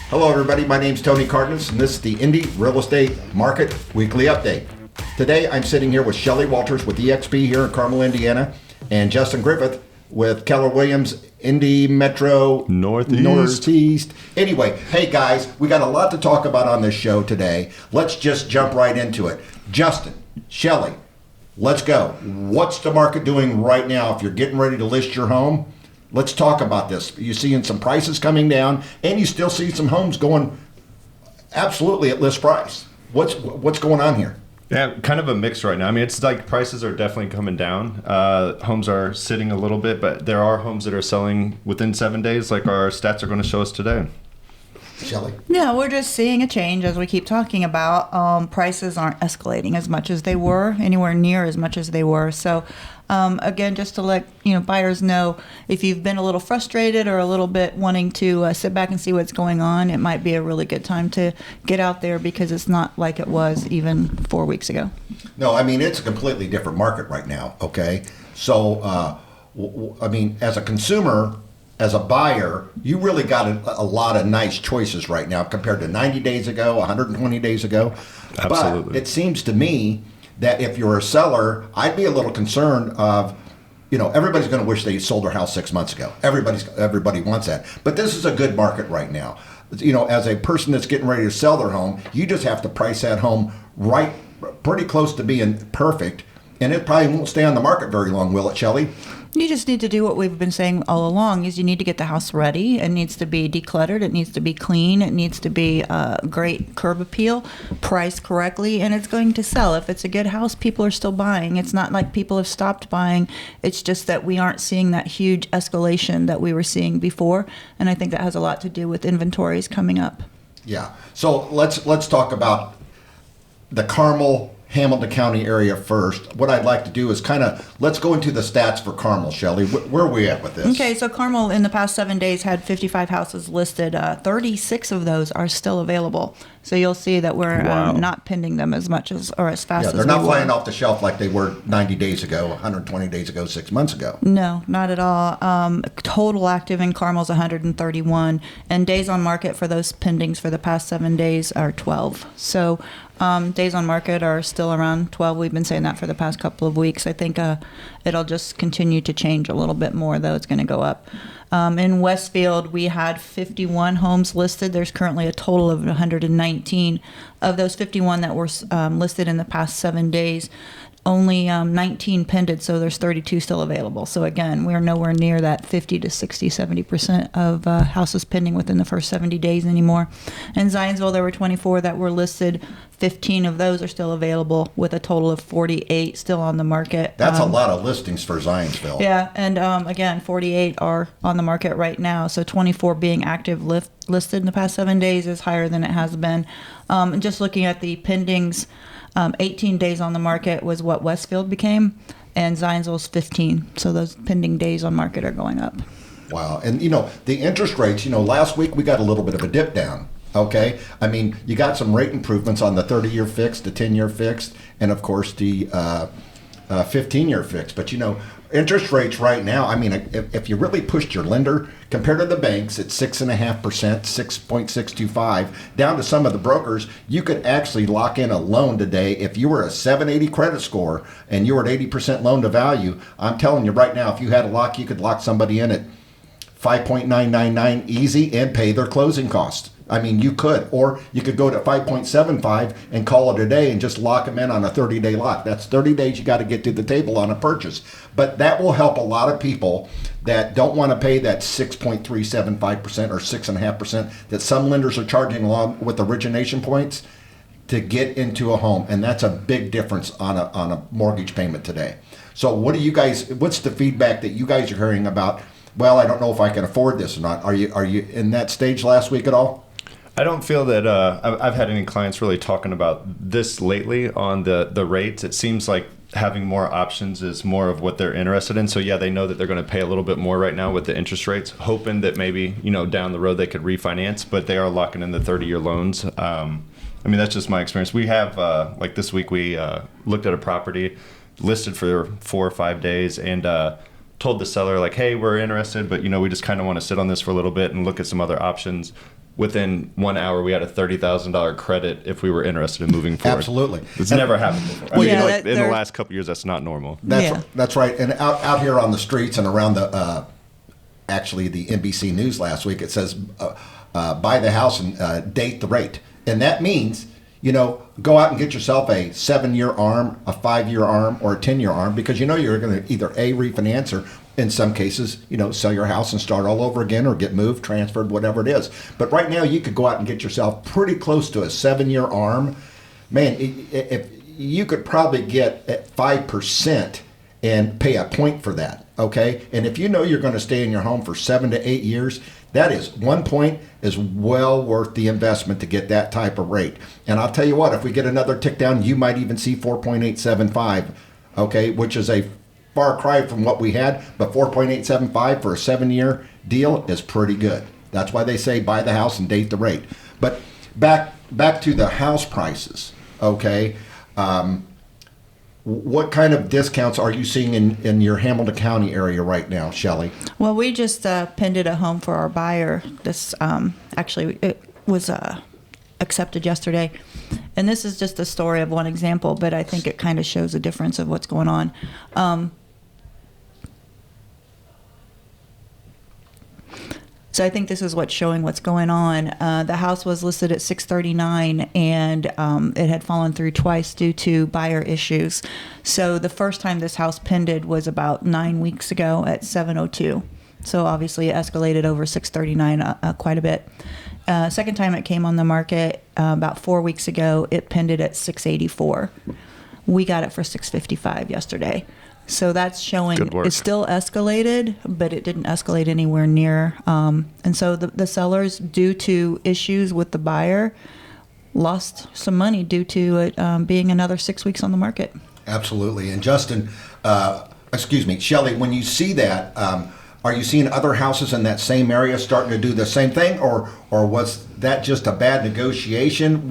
Hello everybody, my name's Tony Cardenas and this is the Indy Real Estate Market Weekly Update. Today I'm sitting here with Shelly Walters with EXP here in Carmel, Indiana, and Justin Griffith with Keller Williams, Indy Metro Northeast. Anyway, hey guys, we got a lot to talk about on this show today. Let's just jump right into it. Justin, Shelly, let's go. What's the market doing right now if you're getting ready to list your home? Let's talk about this. You're seeing some prices coming down, and you still see some homes going absolutely at list price. What's going on here? Yeah, kind of a mix right now. I mean, it's like prices are definitely coming down. Homes are sitting a little bit, but there are homes that are selling within 7 days, like our stats are going to show us today. Shelley? Yeah, we're just seeing a change as we keep talking about. Prices aren't escalating as much as they were, anywhere near as much as they were. So, again, just to let buyers know, if you've been a little frustrated or a little bit wanting to sit back and see what's going on, it might be a really good time to get out there because it's not like it was even 4 weeks ago. No, I mean, it's a completely different market right now, okay? So, I mean, as a consumer, as a buyer, you really got a lot of nice choices right now compared to 90 days ago, 120 days ago. Absolutely. But it seems to me that if you're a seller, I'd be a little concerned of, everybody's going to wish they sold their house 6 months ago. Everybody wants that. But this is a good market right now. As a person that's getting ready to sell their home, you just have to price that home right, pretty close to being perfect. And it probably won't stay on the market very long, will it, Shelley? You just need to do what we've been saying all along, is you need to get the house ready. It needs to be decluttered. It needs to be clean. It needs to be great curb appeal, priced correctly, and it's going to sell. If it's a good house, people are still buying. It's not like people have stopped buying. It's just that we aren't seeing that huge escalation that we were seeing before, and I think that has a lot to do with inventories coming up. Yeah. So let's talk about the Carmel, Hamilton County area first. What I'd like to do is let's go into the stats for Carmel, Shelley. Where are we at with this? Okay, so Carmel in the past 7 days had 55 houses listed. 36 of those are still available. So you'll see that we're not pending them as much as fast as we were. They're not flying off the shelf like they were 90 days ago, 120 days ago, 6 months ago. No, not at all. Total active in Carmel is 131, and days on market for those pendings for the past 7 days are 12. So days on market are still around 12. We've been saying that for the past couple of weeks. I think it'll just continue to change a little bit more, though. It's going to go up. In Westfield, we had 51 homes listed. There's currently a total of 119. Of those 51 that were listed in the past 7 days, only 19 pended, so there's 32 still available. So again, we're nowhere near that 50 to 60, 70% of houses pending within the first 70 days anymore. In Zionsville, there were 24 that were listed. 15 of those are still available, with a total of 48 still on the market. That's a lot of listings for Zionsville. Yeah, and again, 48 are on the market right now. So 24 being active listed in the past 7 days is higher than it has been. Just looking at the pendings, 18 days on the market was what Westfield became, and Zionsville's 15. So those pending days on market are going up. Wow. And, the interest rates, last week we got a little bit of a dip down. Okay. I mean, you got some rate improvements on the 30-year fixed, the 10-year fixed, and of course the 15-year fixed. But, interest rates right now, I mean, if you really pushed your lender, compared to the banks at 6.5%, 6.625, down to some of the brokers, you could actually lock in a loan today. If you were a 780 credit score and you were at 80% loan to value, I'm telling you right now, if you had a lock, you could lock somebody in at 5.999 easy and pay their closing costs. I mean, you could, or you could go to 5.75 and call it a day and just lock them in on a 30-day lock. That's 30 days you got to get to the table on a purchase. But that will help a lot of people that don't want to pay that 6.375% or 6.5% that some lenders are charging along with origination points to get into a home. And that's a big difference on a mortgage payment today. So what's the feedback that you guys are hearing about? Well, I don't know if I can afford this or not. Are you in that stage last week at all? I don't feel that I've had any clients really talking about this lately on the rates. It seems like having more options is more of what they're interested in. So yeah, they know that they're going to pay a little bit more right now with the interest rates, hoping that maybe, down the road they could refinance, but they are locking in the 30-year loans. I mean, that's just my experience. We have, like this week, we looked at a property listed for 4 or 5 days, and told the seller like, hey, we're interested, but we just kind of want to sit on this for a little bit and look at some other options. Within 1 hour, we had a $30,000 credit if we were interested in moving forward. Absolutely. It's never happened before. Well, yeah, in the last couple of years, that's not normal. That's right. And out here on the streets and around the NBC News last week, it says buy the house and date the rate. And that means, go out and get yourself a 7-year ARM, a 5-year ARM, or a 10-year ARM, because you're going to either A, refinance, or in some cases, sell your house and start all over again, or get moved, transferred, whatever it is. But right now, you could go out and get yourself pretty close to a 7-year ARM. Man, if you could probably get at 5% and pay a point for that, okay? And if you're going to stay in your home for 7 to 8 years, that is 1 point is well worth the investment to get that type of rate. And I'll tell you what, if we get another tick down, you might even see 4.875, okay, which is a far cry from what we had, but 4.875 for a 7-year deal is pretty good. That's why they say buy the house and date the rate. But back to the house prices, okay? What kind of discounts are you seeing in your Hamilton County area right now, Shelly? Well, we just pinned a home for our buyer. This actually, it was accepted yesterday. And this is just a story of one example, but I think it kind of shows a difference of what's going on. So I think this is what's showing what's going on. The house was listed at $639, and it had fallen through twice due to buyer issues. So the first time this house pended was about 9 weeks ago at $702. So obviously it escalated over $639 quite a bit. Second time it came on the market about 4 weeks ago, it pended at $684. We got it for $655 yesterday. So that's showing it's still escalated, but it didn't escalate anywhere near. And so the sellers, due to issues with the buyer, lost some money due to it being another 6 weeks on the market. Absolutely. And Justin, Shelly, when you see that, are you seeing other houses in that same area starting to do the same thing, or was that just a bad negotiation?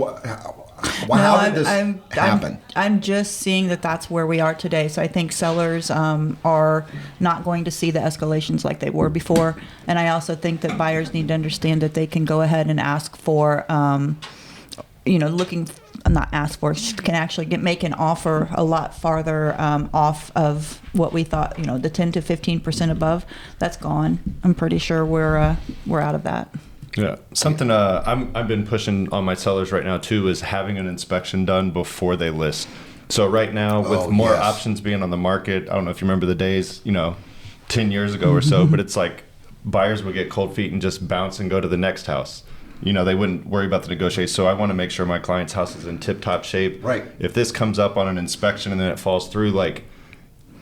How did this happen? I'm just seeing that that's where we are today. So I think sellers are not going to see the escalations like they were before. And I also think that buyers need to understand that they can go ahead and ask for, can actually make an offer a lot farther off of what we thought, the 10 to 15% above. That's gone. I'm pretty sure we're out of that. Yeah, something I've been pushing on my sellers right now too is having an inspection done before they list. So right now, with more options being on the market, I don't know if you remember the days, 10 years ago or so, but it's like buyers would get cold feet and just bounce and go to the next house. They wouldn't worry about the negotiation. So I want to make sure my client's house is in tip-top shape. Right. If this comes up on an inspection and then it falls through, like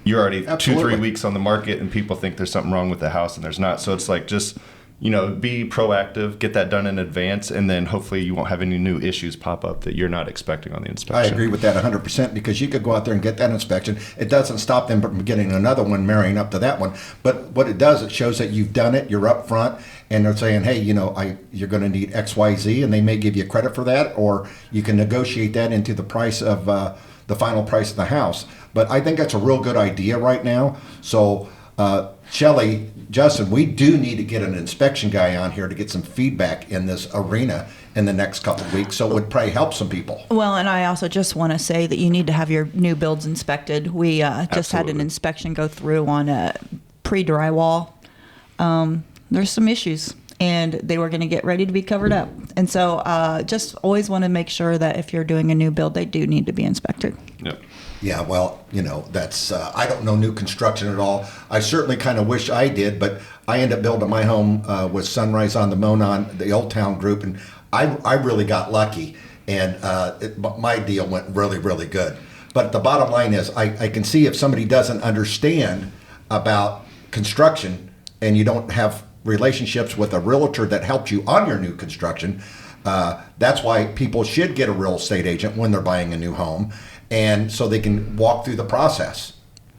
you're already 2-3 weeks on the market and people think there's something wrong with the house and there's not. So it's like just be proactive, get that done in advance, and then hopefully you won't have any new issues pop up that you're not expecting on the inspection. I agree with that 100%, because you could go out there and get that inspection. It doesn't stop them from getting another one, marrying up to that one. But what it does, it shows that you've done it, you're up front, and they're saying, hey, you're going to need X, Y, Z, and they may give you credit for that, or you can negotiate that into the price of the final price of the house. But I think that's a real good idea right now. So, Shelly, Justin, we do need to get an inspection guy on here to get some feedback in this arena in the next couple of weeks, so it would probably help some people. Well, and I also just want to say that you need to have your new builds inspected. We just had an inspection go through on a pre-drywall. There's some issues, and they were going to get ready to be covered up. And so just always want to make sure that if you're doing a new build, they do need to be inspected. Yep. Yeah, well, that's, I don't know new construction at all. I certainly kind of wish I did, but I ended up building my home with Sunrise on the Monon, the Old Town group, and I really got lucky, and my deal went really, really good. But the bottom line is I can see if somebody doesn't understand about construction and you don't have relationships with a realtor that helped you on your new construction, that's why people should get a real estate agent when they're buying a new home, and so they can walk through the process.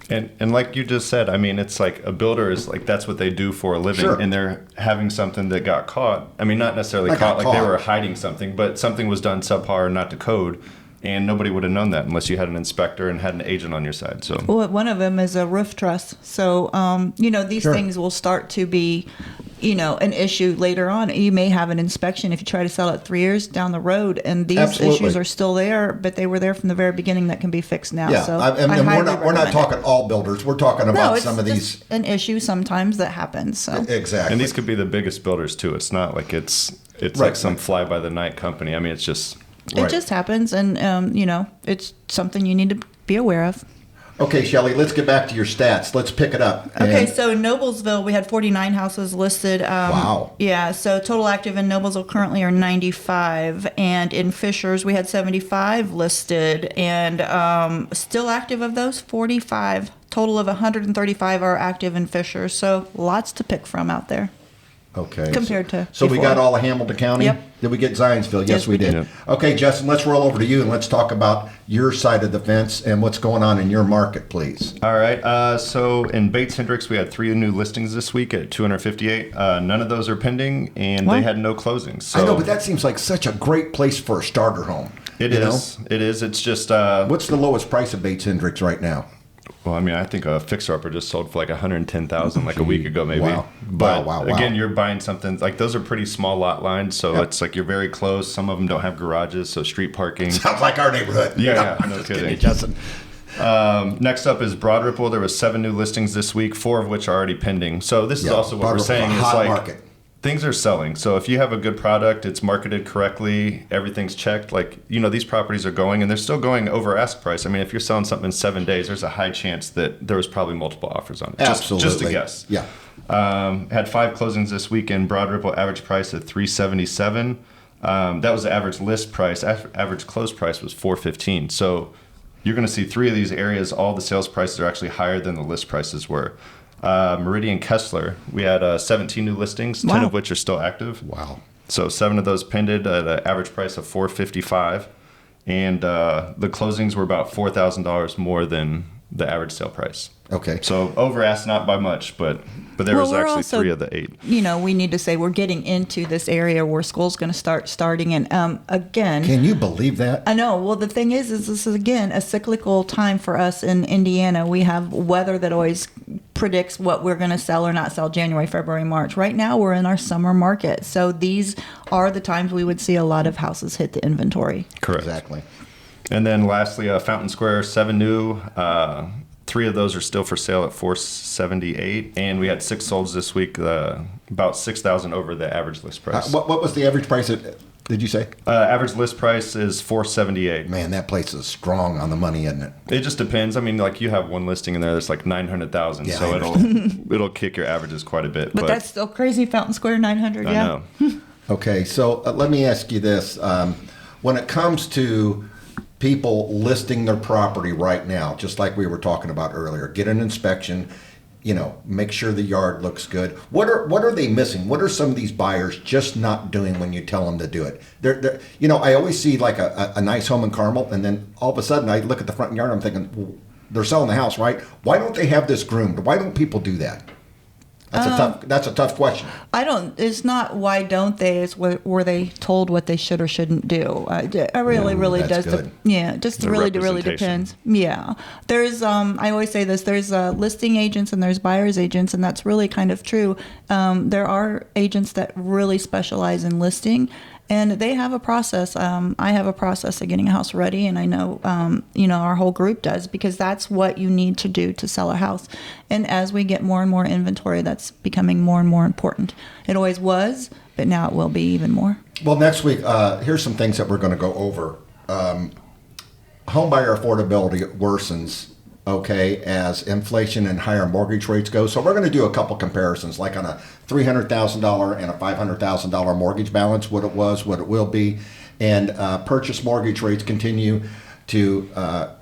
And like you just said, I mean, it's like a builder is like, that's what they do for a living. Sure. And they're having something that got caught. I mean, not necessarily caught like they were hiding something, but something was done subpar, not to code. and nobody would have known that unless you had an inspector and had an agent on your side. So Well, one of them is a roof truss. So, these Sure. things will start to be, an issue later on. You may have an inspection if you try to sell it 3 years down the road, and these Absolutely. issues are still there, but they were there from the very beginning that can be fixed now. Yeah, So I mean, highly we're not recommend it. talking all builders. We're talking No, about it's some of just these. an issue sometimes that happens. So. Exactly. and these could be the biggest builders too. It's not like it's Right, like some right. fly by the night company. I mean, it's just It Right. just happens, and it's something you need to be aware of. Okay, Shelly, let's get back to your stats. Let's pick it up. Okay, And- so in Noblesville, we had 49 houses listed. Wow. Yeah, so total active in Noblesville currently are 95. And in Fishers, we had 75 listed. And still active of those, 45. Total of 135 are active in Fishers. So lots to pick from out there. Okay. Compared to So we before. got all of Hamilton County? Yep. Did we get Zionsville? Yes, Yes, we we did. did. Okay, Justin, let's roll over to you and let's talk about your side of the fence and what's going on in your market, please. all right. So in Bates Hendricks, we had 3 new listings this week at 258. None of those are pending, and Wow. they had no closings. So I know, but that seems like such a great place for a starter home. it you is. It is. It's just. know? What's the lowest price of Bates Hendricks right now? Well, I mean, I think a fixer-upper just sold for like 110,000 like a week ago, maybe. Wow. But Wow. again, you're buying something like those are pretty small lot lines, so Yep. it's like you're very close. Some of them don't have garages, so street parking. Sounds like our neighborhood. Yeah, I'm no just kidding. kidding, Justin. Next up is Broad Ripple. There was 7 new listings this week, 4 of which are already pending. So this Yeah, is also what Broad we're Ripple's a saying is hot like market. things are selling. So if you have a good product, it's marketed correctly, everything's checked. Like these properties are going, and they're still going over ask price. I mean, if you're selling something in 7 days, there's a high chance that there was probably multiple offers on it. Absolutely. Just a guess. Yeah. Had 5 closings this week in Broad Ripple, average price at $377. That was the average list price. Average close price was $415. So you're going to see 3 of these areas. All the sales prices are actually higher than the list prices were. Meridian Kessler, we had 17 new listings, 10 Wow. of which are still active. Wow. So 7 of those pended at an average price of $455, and the closings were about $4,000 more than the average sale price. Okay. So over asked, not by much, but there Well, was we're actually also- 3 of the 8. We need to say we're getting into this area where school's going to start starting. And again, Can you believe that? I know. Well, the thing is this is, again, a cyclical time for us in Indiana. We have weather that always predicts what we're going to sell or not sell January, February, March. Right now, we're in our summer market. So these are the times we would see a lot of houses hit the inventory. Correct. Exactly. And then lastly, Fountain Square, 7 new. 3 of those are still for sale at $478, and we had 6 solds this week, about $6,000 over the average list price. What was the average price? Did you say? Average list price is $478. Man, that place is strong on the money, isn't it? It just depends. I mean, like you have one listing in there that's like 900,000, Yeah, so I it'll kick your averages quite a bit. But that's still crazy. Fountain Square, 900. I Yeah. know. Okay, so let me ask you this. When it comes to people listing their property right now, just like we were talking about earlier, get an inspection, make sure the yard looks good. What are they missing? What are some of these buyers just not doing when you tell them to do it? They're I always see like a nice home in Carmel, and then all of a sudden I look at the front yard and I'm thinking, well, they're selling the house, right? Why don't they have this groomed? Why don't people do that? That's a tough question. It's not why don't they, it's were they told what they should or shouldn't do. It really that's does. good. Just The really representation. depends. Yeah. There's, I always say this, there's listing agents and there's buyer's agents, and that's really kind of true. There are agents that really specialize in listing, and they have a process. I have a process of getting a house ready, and I know, our whole group does, because that's what you need to do to sell a house. And as we get more and more inventory, that's becoming more and more important. It always was, but now it will be even more. Well, next week, here's some things that we're going to go over. Homebuyer affordability worsens, okay, as inflation and higher mortgage rates go. So we're going to do a couple comparisons, like on a $300,000 and a $500,000 mortgage balance, what it was, what it will be, and purchase mortgage rates continue to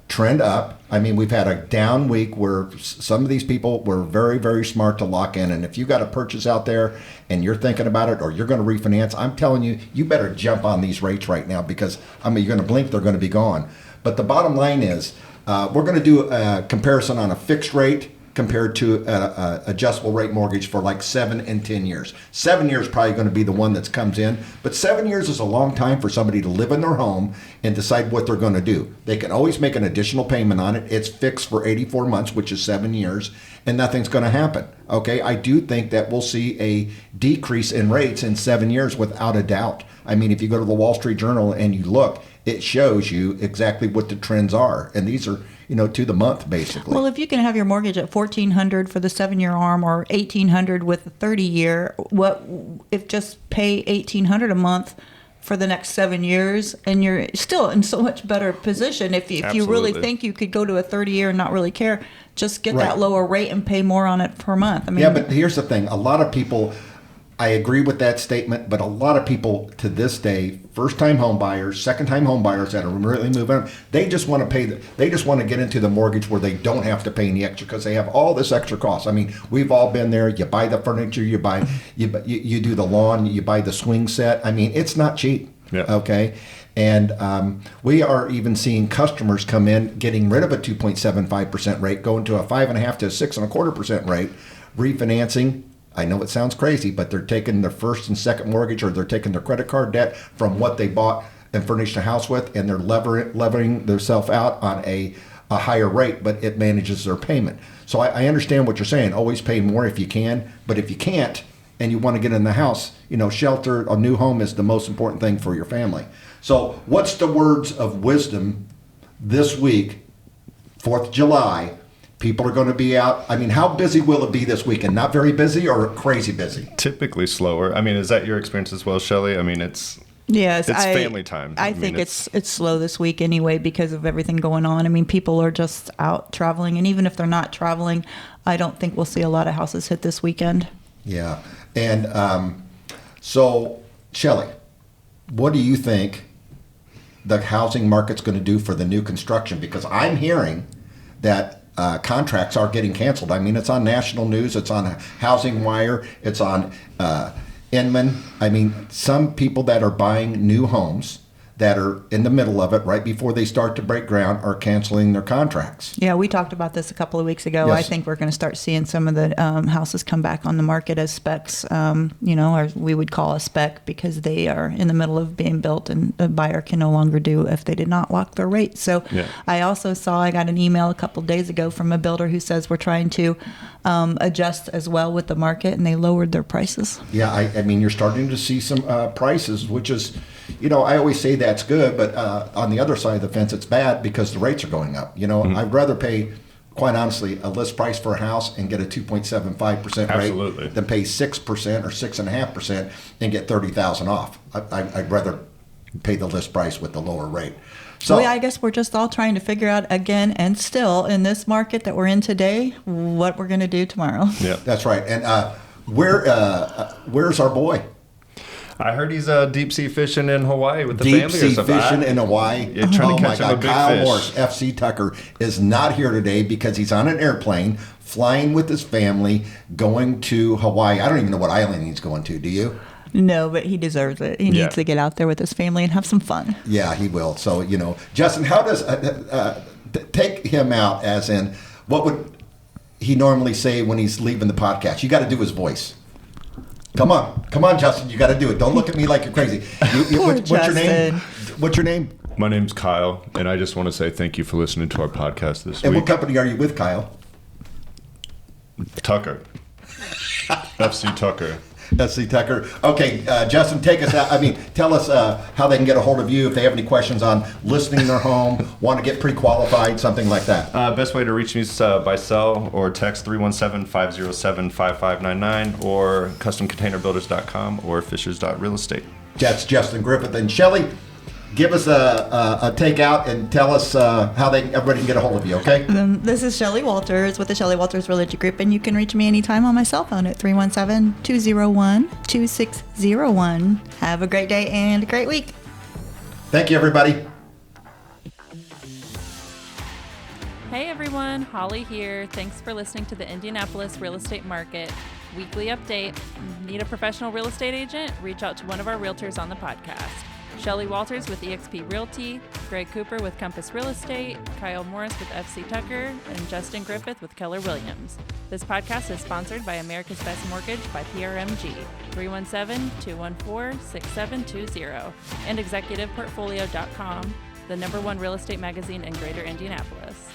trend up. I mean, we've had a down week where some of these people were very, very smart to lock in. And if you got a purchase out there and you're thinking about it, or you're going to refinance, I'm telling you, you better jump on these rates right now, because you're going to blink, they're going to be gone. But the bottom line is, we're going to do a comparison on a fixed rate compared to a adjustable rate mortgage for like 7 and 10 years. 7 years probably going to be the one that comes in, but 7 years is a long time for somebody to live in their home and decide what they're going to do. They can always make an additional payment on it. It's fixed for 84 months, which is 7 years, and nothing's going to happen. Okay, I do think that we'll see a decrease in rates in 7 years without a doubt. I mean, if you go to the Wall Street Journal and you look, it shows you exactly what the trends are, and these are, to the month basically. Well, if you can have your mortgage at $1,400 for the 7-year ARM or $1,800 with a 30-year, what if just pay $1,800 a month for the next 7 years, and you're still in so much better position. If you really think you could go to a 30-year and not really care, just get that lower rate and pay more on it per month. I mean, yeah, but here's the thing: a lot of people. I agree with that statement, but a lot of people to this day, first-time home buyers, second-time home buyers that are really moving, they just want to pay. They just want to get into the mortgage where they don't have to pay any extra because they have all this extra cost. I mean, we've all been there. You buy the furniture, you do the lawn, you buy the swing set. I mean, it's not cheap. Yeah. Okay. And we are even seeing customers come in getting rid of a 2.75% rate, going to a 5.5% to a 6.25% rate, refinancing. I know it sounds crazy, but they're taking their first and second mortgage, or they're taking their credit card debt from what they bought and furnished a house with, and they're levering themselves out on a higher rate, but it manages their payment. So I understand what you're saying. Always pay more if you can, but if you can't and you want to get in the house, shelter, a new home is the most important thing for your family. So what's the words of wisdom this week, 4th of July? People are going to be out. I mean, how busy will it be this weekend? Not very busy or crazy busy? Typically slower. I mean, is that your experience as well, Shelly? I mean, it's family time. I think it's slow this week anyway because of everything going on. I mean, people are just out traveling, and even if they're not traveling, I don't think we'll see a lot of houses hit this weekend. Yeah. And so, Shelly, what do you think the housing market's going to do for the new construction? Because I'm hearing that contracts are getting canceled. I mean, it's on national news. It's on Housing Wire. It's on Inman. I mean, some people that are buying new homes that are in the middle of it, right before they start to break ground, are canceling their contracts. Yeah, we talked about this a couple of weeks ago. Yes. I think we're going to start seeing some of the houses come back on the market as specs, or we would call a spec because they are in the middle of being built and a buyer can no longer do if they did not lock their rate. So yeah. I got an email a couple of days ago from a builder who says we're trying to adjust as well with the market, and they lowered their prices. Yeah, I mean, you're starting to see some prices, which is, I always say that's good, but on the other side of the fence, it's bad because the rates are going up. Mm-hmm. I'd rather pay, quite honestly, a list price for a house and get a 2.75% rate than pay 6% or 6.5% and get $30,000 off. I'd rather pay the list price with the lower rate. So I guess we're just all trying to figure out again, and still in this market that we're in today, what we're going to do tomorrow. Yeah, that's right. And where's our boy? I heard he's deep sea fishing in Hawaii with the family or something. Deep sea fishing in Hawaii. Yeah, trying to catch him a big Kyle fish. Morris, FC Tucker, is not here today because he's on an airplane flying with his family going to Hawaii. I don't even know what island he's going to. Do you? No, but he deserves it. He needs to get out there with his family and have some fun. Yeah, he will. So, Justin, how does take him out as in what would he normally say when he's leaving the podcast? You got to do his voice. Come on, Justin. You got to do it. Don't look at me like you're crazy. What's your name? What's your name? My name's Kyle, and I just want to say thank you for listening to our podcast this week. And what company are you with, Kyle? Tucker. FC Tucker. FC Tucker. Okay, Justin, take us out. I mean, tell us how they can get a hold of you if they have any questions on listing their home, want to get pre-qualified, something like that. Best way to reach me is by cell or text 317-507-5599 or customcontainerbuilders.com or fishers.realestate. That's Justin Griffith. And Shelly, give us a takeout and tell us how everybody can get a hold of you, okay? This is Shelly Walters with the Shelly Walters Realty Group, and you can reach me anytime on my cell phone at 317-201-2601. Have a great day and a great week. Thank you, everybody. Hey everyone, Holly here. Thanks for listening to the Indianapolis Real Estate Market Weekly Update. Need a professional real estate agent? Reach out to one of our realtors on the podcast. Shelly Walters with eXp Realty, Greg Cooper with Compass Real Estate, Kyle Morris with FC Tucker, and Justin Griffith with Keller Williams. This podcast is sponsored by America's Best Mortgage by PRMG, 317-214-6720, and ExecutivePortfolio.com, the #1 real estate magazine in Greater Indianapolis.